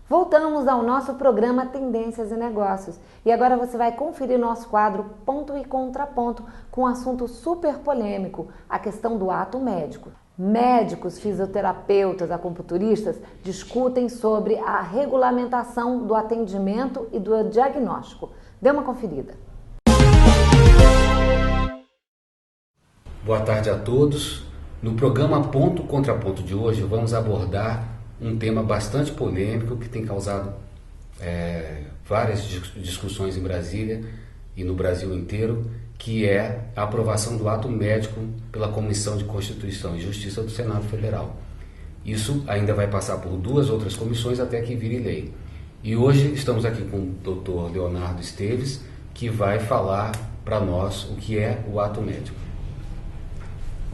Voltamos ao nosso programa Tendências e Negócios. E agora você vai conferir nosso quadro Ponto e Contraponto com um assunto super polêmico, a questão do ato médico. Médicos, fisioterapeutas, acupunturistas discutem sobre a regulamentação do atendimento e do diagnóstico. Dê uma conferida. Boa tarde a todos. No programa Ponto e Contraponto de hoje vamos abordar um tema bastante polêmico que tem causado várias discussões em Brasília e no Brasil inteiro, que é a aprovação do ato médico pela Comissão de Constituição e Justiça do Senado Federal. Isso ainda vai passar por duas outras comissões até que vire lei. E hoje estamos aqui com o Dr. Leonardo Esteves, que vai falar para nós o que é o ato médico.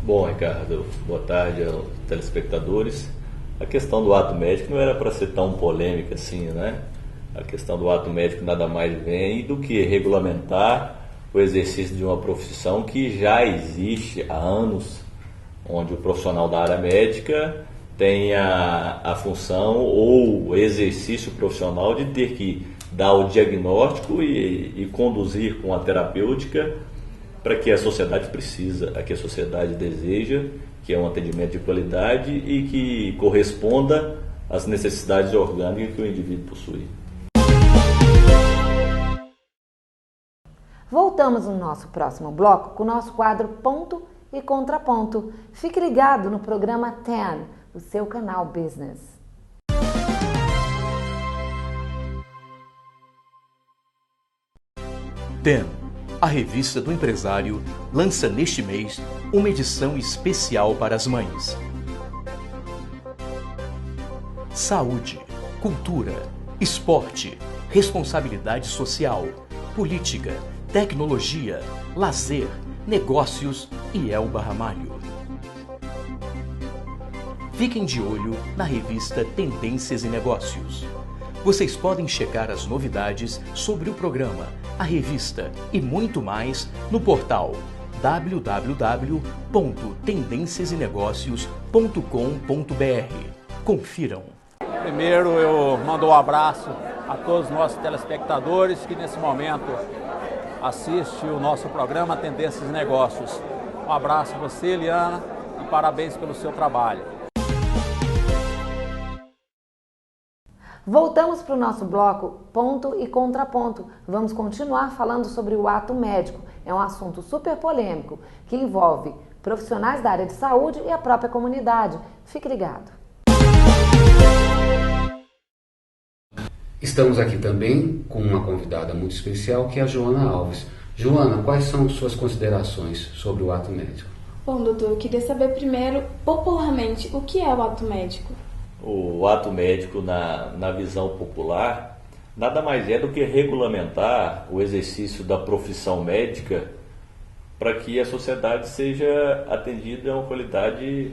Bom, Ricardo, boa tarde aos telespectadores. A questão do ato médico não era para ser tão polêmica assim, né? A questão do ato médico nada mais vem do que regulamentar o exercício de uma profissão que já existe há anos, onde o profissional da área médica tem a função ou o exercício profissional de ter que dar o diagnóstico e conduzir com a terapêutica para que a sociedade precisa, a que a sociedade deseja, que é um atendimento de qualidade e que corresponda às necessidades orgânicas que o indivíduo possui. Voltamos no nosso próximo bloco com o nosso quadro Ponto e Contraponto. Fique ligado no programa TEN, o seu canal Business. TEN, a revista do empresário, lança neste mês uma edição especial para as mães. Saúde, cultura, esporte, responsabilidade social, política, tecnologia, lazer, negócios e Elba Ramalho. Fiquem de olho na revista Tendências e Negócios. Vocês podem checar as novidades sobre o programa, a revista e muito mais no portal www.tendenciasenegocios.com.br. Confiram. Primeiro eu mando um abraço a todos os nossos telespectadores que nesse momento assistem o nosso programa Tendências e Negócios. Um abraço a você, Eliana, e parabéns pelo seu trabalho. Voltamos para o nosso bloco Ponto e Contraponto. Vamos continuar falando sobre o ato médico. É um assunto super polêmico que envolve profissionais da área de saúde e a própria comunidade. Fique ligado. Estamos aqui também com uma convidada muito especial, que é a Joana Alves. Joana, quais são suas considerações sobre o ato médico? Bom, doutor, eu queria saber primeiro, popularmente, o que é o ato médico? O ato médico, na visão popular, nada mais é do que regulamentar o exercício da profissão médica para que a sociedade seja atendida a uma qualidade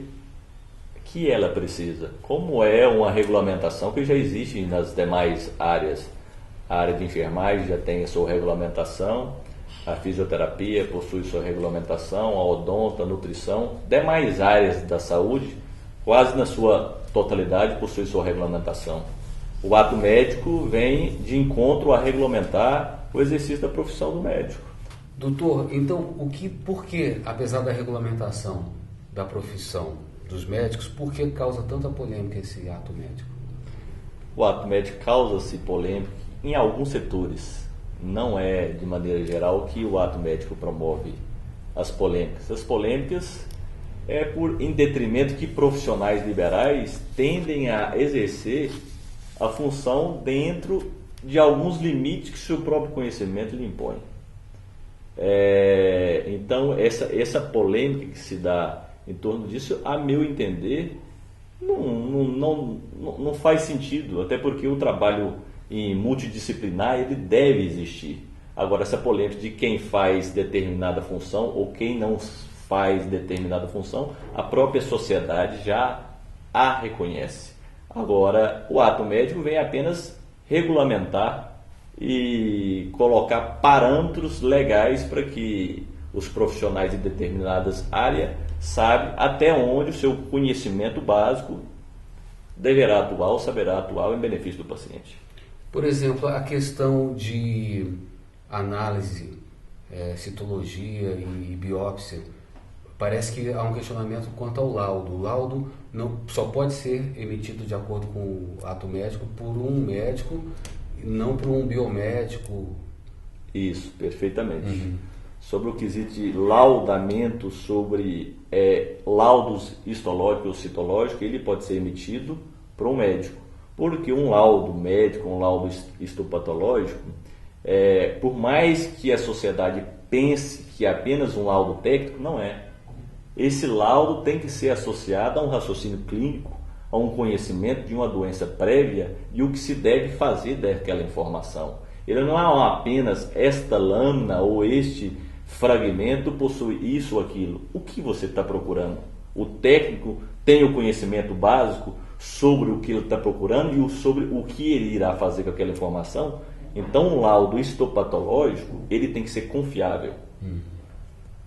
que ela precisa. Como é uma regulamentação que já existe nas demais áreas. A área de enfermagem já tem a sua regulamentação, a fisioterapia possui sua regulamentação, a odonto, a nutrição, demais áreas da saúde, quase na sua totalidade, possui sua regulamentação. O ato médico vem de encontro a regulamentar o exercício da profissão do médico. Doutor, então por que, apesar da regulamentação da profissão dos médicos, por que causa tanta polêmica esse ato médico? O ato médico causa-se polêmica em alguns setores. Não é, de maneira geral, que o ato médico promove as polêmicas. As polêmicas é em detrimento que profissionais liberais tendem a exercer a função dentro de alguns limites que seu próprio conhecimento lhe impõe. Então, essa polêmica que se dá em torno disso, a meu entender, não faz sentido, até porque o trabalho multidisciplinar ele deve existir. Agora, essa polêmica de quem faz determinada função ou quem não faz determinada função, a própria sociedade já a reconhece. Agora, o ato médico vem apenas regulamentar e colocar parâmetros legais para que os profissionais de determinadas áreas sabem até onde o seu conhecimento básico deverá atuar ou saberá atuar em benefício do paciente. Por exemplo, a questão de análise, citologia e biópsia, parece que há um questionamento quanto ao laudo. O laudo só pode ser emitido de acordo com o ato médico por um médico e não por um biomédico. Isso, perfeitamente. Sobre o quesito de laudamento, sobre laudos histológicos ou citológicos, ele pode ser emitido por um médico. Porque um laudo médico, um laudo histopatológico, por mais que a sociedade pense que é apenas um laudo técnico, não é. Esse laudo tem que ser associado a um raciocínio clínico, a um conhecimento de uma doença prévia e o que se deve fazer daquela informação. Ele não é apenas esta lâmina ou este fragmento possui isso ou aquilo. O que você está procurando? O técnico tem o conhecimento básico sobre o que ele está procurando e sobre o que ele irá fazer com aquela informação. Então, um laudo histopatológico, ele tem que ser confiável.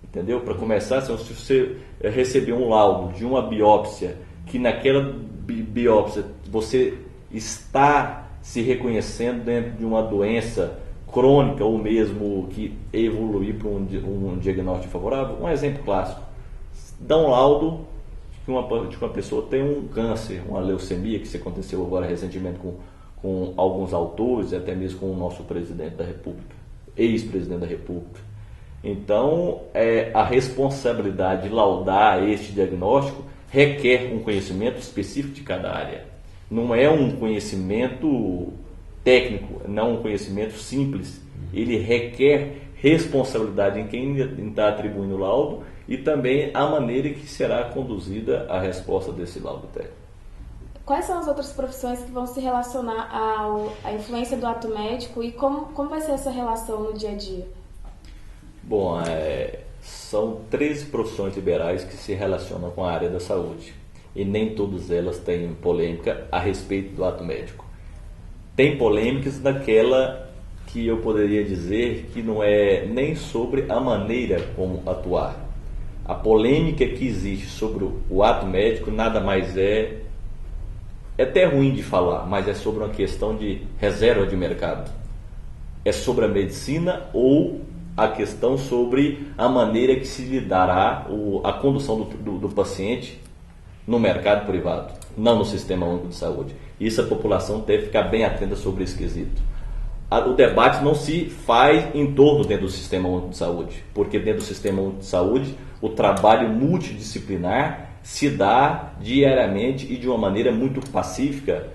Entendeu? Para começar, se você receber um laudo de uma biópsia, que naquela biópsia você está se reconhecendo dentro de uma doença crônica ou mesmo que evoluir para um diagnóstico favorável, um exemplo clássico, dá um laudo de que uma pessoa tem um câncer, uma leucemia, que se aconteceu agora recentemente com alguns autores, até mesmo com o nosso presidente da República, ex-presidente da República. Então, a responsabilidade de laudar este diagnóstico requer um conhecimento específico de cada área. Não é um conhecimento técnico, não um conhecimento simples. Ele requer responsabilidade em quem está atribuindo o laudo e também a maneira que será conduzida a resposta desse laudo técnico. Quais são as outras profissões que vão se relacionar à influência do ato médico e como vai ser essa relação no dia a dia? Bom, são 13 profissões liberais que se relacionam com a área da saúde e nem todas elas têm polêmica a respeito do ato médico. Tem polêmicas daquela que eu poderia dizer que não é nem sobre a maneira como atuar. A polêmica que existe sobre o ato médico nada mais é até ruim de falar, mas é sobre uma questão de reserva de mercado. É sobre a medicina ou a questão sobre a maneira que se lhe dará a condução do paciente no mercado privado, não no Sistema Único de Saúde. Isso a população deve ficar bem atenta sobre esse quesito. O debate não se faz em torno dentro do Sistema Único de Saúde, porque dentro do Sistema Único de Saúde o trabalho multidisciplinar se dá diariamente e de uma maneira muito pacífica,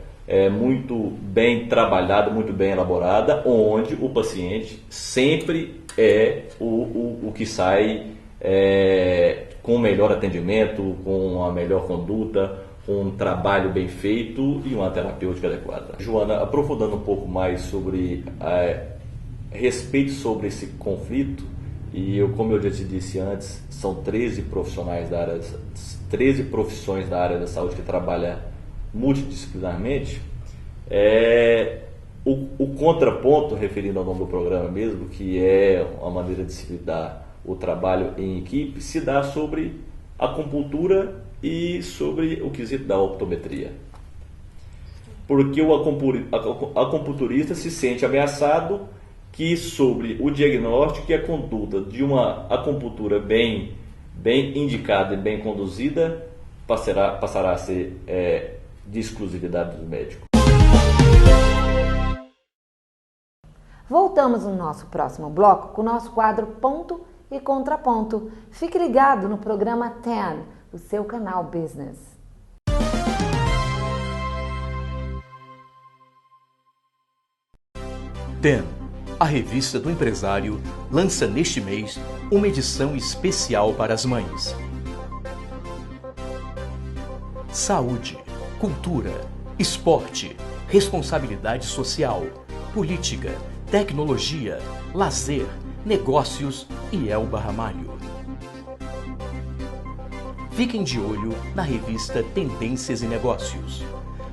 muito bem trabalhada, muito bem elaborada, onde o paciente sempre é o que sai com o melhor atendimento, com a melhor conduta, com um trabalho bem feito e uma terapêutica adequada. Joana, aprofundando um pouco mais sobre respeito sobre esse conflito, e como eu já te disse antes, são 13 profissionais da área, 13 profissões da área da saúde que trabalham multidisciplinarmente. O contraponto, referindo ao nome do programa mesmo, que é uma maneira de se dar o trabalho em equipe, se dá sobre a acupuntura e sobre o quesito da optometria. Porque o acupunturista se sente ameaçado que sobre o diagnóstico e a conduta de uma acupuntura bem indicada e bem conduzida passará a ser de exclusividade do médico. Voltamos no nosso próximo bloco com o nosso quadro Ponto e Contraponto. Fique ligado no programa 10, o seu canal Business. TEN, a revista do empresário, lança neste mês uma edição especial para as mães. Saúde, cultura, esporte, responsabilidade social, política, tecnologia, lazer, negócios e Elba Ramalho. Fiquem de olho na revista Tendências e Negócios.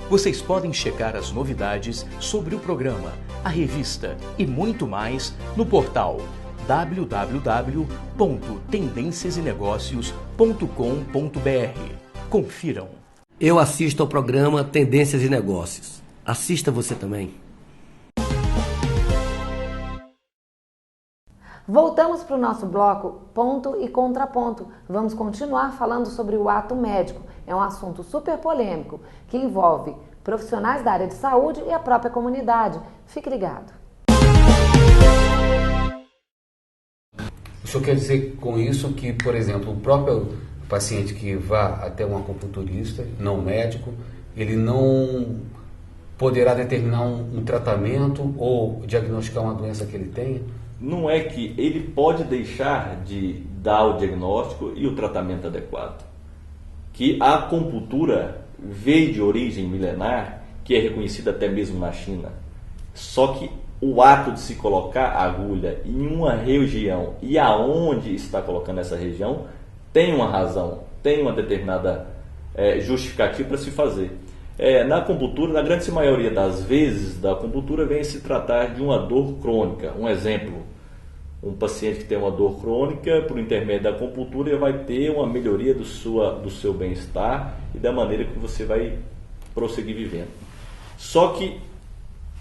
Vocês podem checar as novidades sobre o programa, a revista e muito mais no portal www.tendenciasenegocios.com.br. Confiram. Eu assisto ao programa Tendências e Negócios. Assista você também. Voltamos para o nosso bloco Ponto e Contraponto. Vamos continuar falando sobre o ato médico. É um assunto super polêmico que envolve profissionais da área de saúde e a própria comunidade. Fique ligado. O senhor quer dizer com isso que, por exemplo, o próprio paciente que vá até um acupunturista, não médico, ele não poderá determinar um tratamento ou diagnosticar uma doença que ele tenha? Não é que ele pode deixar de dar o diagnóstico e o tratamento adequado. Que a acupuntura veio de origem milenar, que é reconhecida até mesmo na China. Só que o ato de se colocar a agulha em uma região e aonde está colocando essa região tem uma razão, tem uma determinada justificativa para se fazer. Na acupuntura, na grande maioria das vezes da acupuntura, vem se tratar de uma dor crônica. Um exemplo, um paciente que tem uma dor crônica, por intermédio da acupuntura, ele vai ter uma melhoria do seu bem-estar e da maneira que você vai prosseguir vivendo. Só que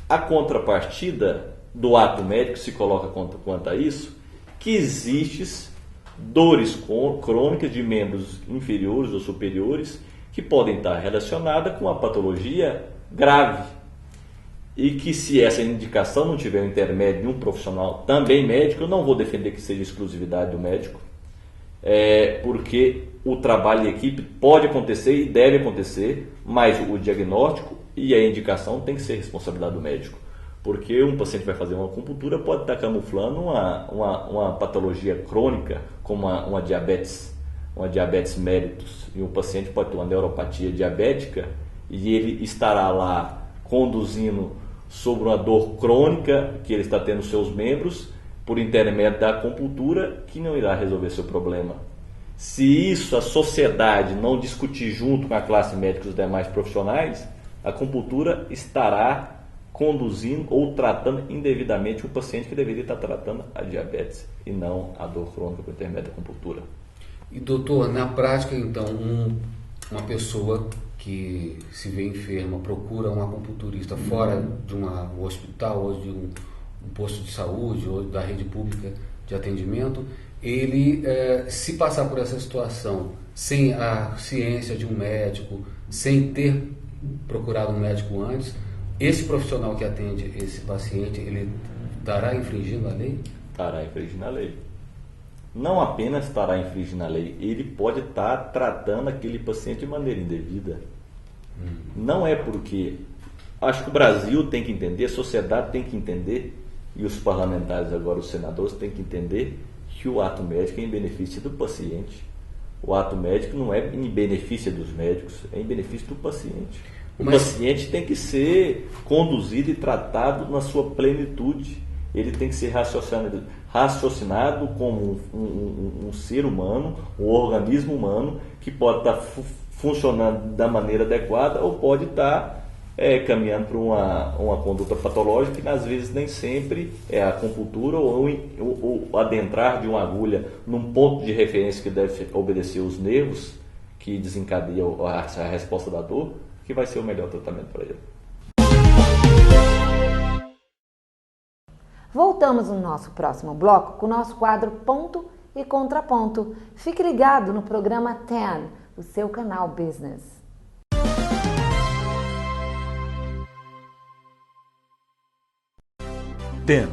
a contrapartida do ato médico se coloca quanto a isso, que existem dores crônicas de membros inferiores ou superiores que podem estar relacionadas com uma patologia grave e que, se essa indicação não tiver o intermédio de um profissional também médico, eu não vou defender que seja exclusividade do médico, porque o trabalho em equipe pode acontecer e deve acontecer, mas o diagnóstico e a indicação tem que ser responsabilidade do médico, porque um paciente vai fazer uma acupuntura, pode estar camuflando uma patologia crônica, como uma diabetes mellitus, e um paciente pode ter uma neuropatia diabética e ele estará lá conduzindo sobre uma dor crônica que ele está tendo nos seus membros por intermédio da acupuntura, que não irá resolver seu problema. Se isso a sociedade não discutir junto com a classe médica e os demais profissionais, a acupuntura estará conduzindo ou tratando indevidamente o paciente que deveria estar tratando a diabetes e não a dor crônica por intermédio da acupuntura. E doutor, na prática então, uma pessoa que se vê enferma procura um acupunturista fora de um hospital ou de um posto de saúde ou da rede pública de atendimento, ele se passar por essa situação sem a ciência de um médico, sem ter procurado um médico antes, esse profissional que atende esse paciente, ele estará infringindo a lei? Estará infringindo a lei. Não apenas estará infringindo a lei, ele pode estar tratando aquele paciente de maneira indevida. Não é porque... Acho que o Brasil tem que entender, a sociedade tem que entender, e os parlamentares agora, os senadores, têm que entender que o ato médico é em benefício do paciente. O ato médico não é em benefício dos médicos, é em benefício do paciente. O paciente tem que ser conduzido e tratado na sua plenitude. Ele tem que ser raciocinado como um ser humano, um organismo humano, que pode estar funcionando da maneira adequada ou pode estar caminhando para uma conduta patológica, que às vezes nem sempre é a acupuntura ou adentrar de uma agulha num ponto de referência que deve obedecer os nervos, que desencadeiam a resposta da dor, que vai ser o melhor tratamento para ele. Voltamos no nosso próximo bloco com o nosso quadro Ponto e Contraponto. Fique ligado no programa 10, o seu canal Business. TEN,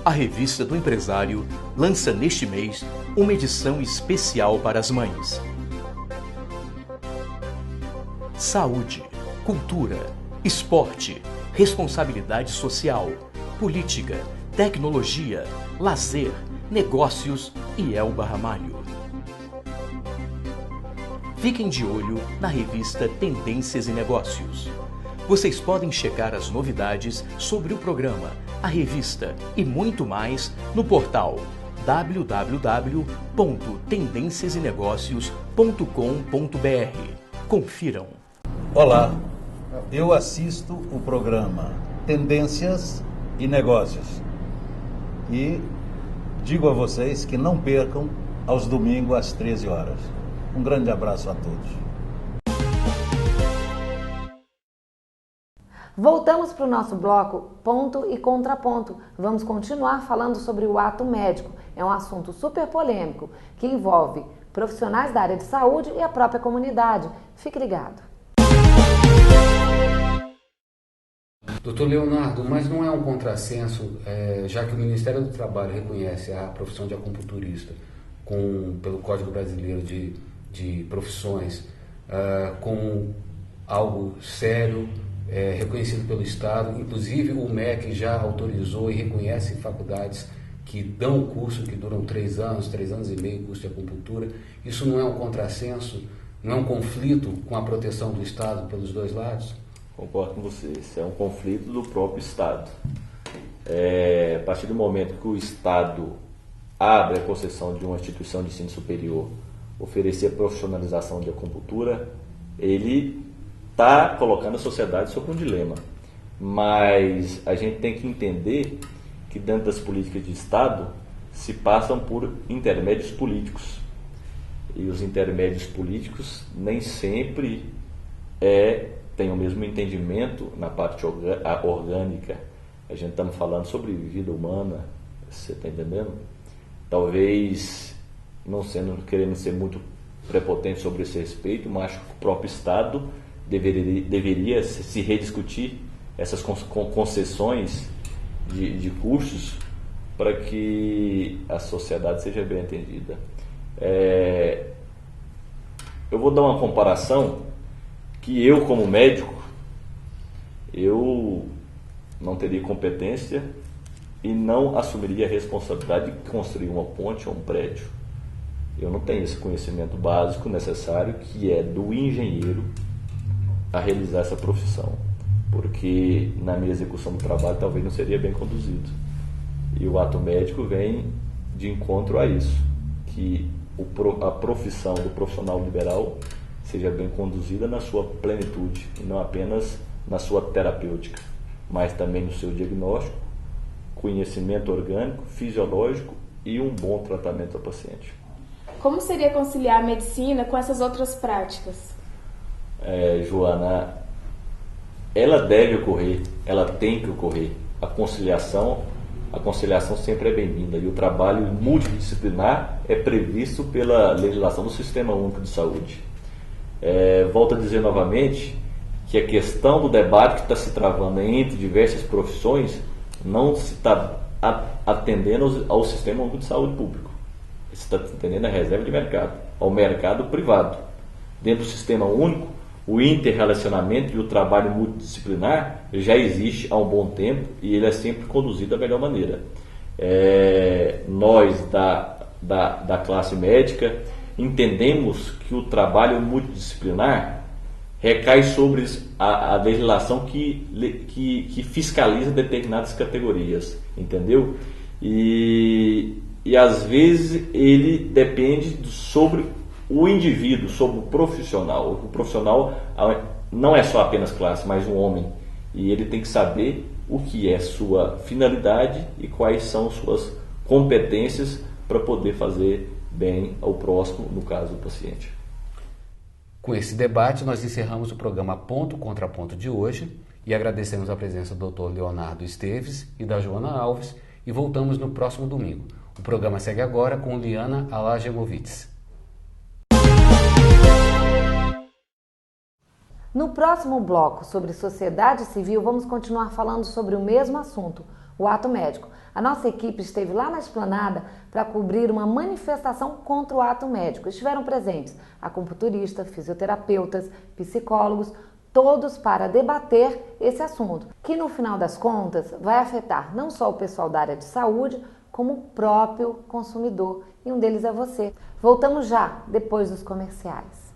a revista do empresário, lança neste mês uma edição especial para as mães. Saúde, cultura, esporte, responsabilidade social, política, tecnologia, lazer, negócios e Elba Ramalho. Fiquem de olho na revista Tendências e Negócios. Vocês podem checar as novidades sobre o programa, a revista e muito mais no portal www.tendenciasenegocios.com.br. Confiram. Olá, eu assisto o programa Tendências e Negócios e digo a vocês que não percam aos domingos às 13 horas. Um grande abraço a todos. Voltamos para o nosso bloco Ponto e Contraponto. Vamos continuar falando sobre o ato médico. É um assunto super polêmico que envolve profissionais da área de saúde e a própria comunidade. Fique ligado. Doutor Leonardo, mas não é um contrassenso, já que o Ministério do Trabalho reconhece a profissão de acupunturista pelo Código Brasileiro de Profissões como algo sério, reconhecido pelo Estado, inclusive o MEC já autorizou e reconhece faculdades que dão o curso, que duram 3 anos e meio, curso de acupuntura. Isso não é um contrassenso, não é um conflito com a proteção do Estado pelos dois lados? Concordo com você, isso é um conflito do próprio Estado. A partir do momento que o Estado abre a concessão de uma instituição de ensino superior, oferecer profissionalização de acupuntura, ele está colocando a sociedade sobre um dilema. Mas a gente tem que entender que dentro das políticas de Estado se passam por intermédios políticos. E os intermédios políticos nem sempre têm o mesmo entendimento na parte orgânica. A gente está falando sobre vida humana, você está entendendo? Talvez, não querendo ser muito prepotente sobre esse respeito, mas acho que o próprio Estado deveria se rediscutir essas concessões de cursos para que a sociedade seja bem atendida. Eu vou dar uma comparação que eu, como médico, eu não teria competência e não assumiria a responsabilidade de construir uma ponte ou um prédio. Eu não tenho esse conhecimento básico necessário, que é do engenheiro, a realizar essa profissão, porque na minha execução do trabalho talvez não seria bem conduzido. E o ato médico vem de encontro a isso, que a profissão do profissional liberal seja bem conduzida na sua plenitude, e não apenas na sua terapêutica, mas também no seu diagnóstico, conhecimento orgânico, fisiológico e um bom tratamento ao paciente. Como seria conciliar a medicina com essas outras práticas? Joana, ela deve ocorrer, ela tem que ocorrer. A conciliação sempre é bem-vinda, e o trabalho multidisciplinar é previsto pela legislação do Sistema Único de Saúde. Volto a dizer novamente que a questão do debate que está se travando entre diversas profissões não se está atendendo ao Sistema Único de Saúde público. Se está atendendo à reserva de mercado, ao mercado privado. Dentro do Sistema Único, o interrelacionamento e o trabalho multidisciplinar já existe há um bom tempo e ele é sempre conduzido da melhor maneira. Nós da classe médica entendemos que o trabalho multidisciplinar recai sobre a legislação que fiscaliza determinadas categorias, entendeu? E às vezes ele depende sobre o indivíduo, sobre o profissional. O profissional não é só apenas classe, mas um homem. E ele tem que saber o que é sua finalidade e quais são suas competências para poder fazer bem ao próximo, no caso do paciente. Com esse debate, nós encerramos o programa Ponto Contra Ponto de hoje e agradecemos a presença do Dr. Leonardo Esteves e da Joana Alves e voltamos no próximo domingo. O programa segue agora com Liana Alagemovitz. No próximo bloco sobre sociedade civil, vamos continuar falando sobre o mesmo assunto, o ato médico. A nossa equipe esteve lá na Esplanada para cobrir uma manifestação contra o ato médico. Estiveram presentes acupunturistas, fisioterapeutas, psicólogos, todos para debater esse assunto, que no final das contas vai afetar não só o pessoal da área de saúde, como o próprio consumidor. E um deles é você. Voltamos já, depois dos comerciais.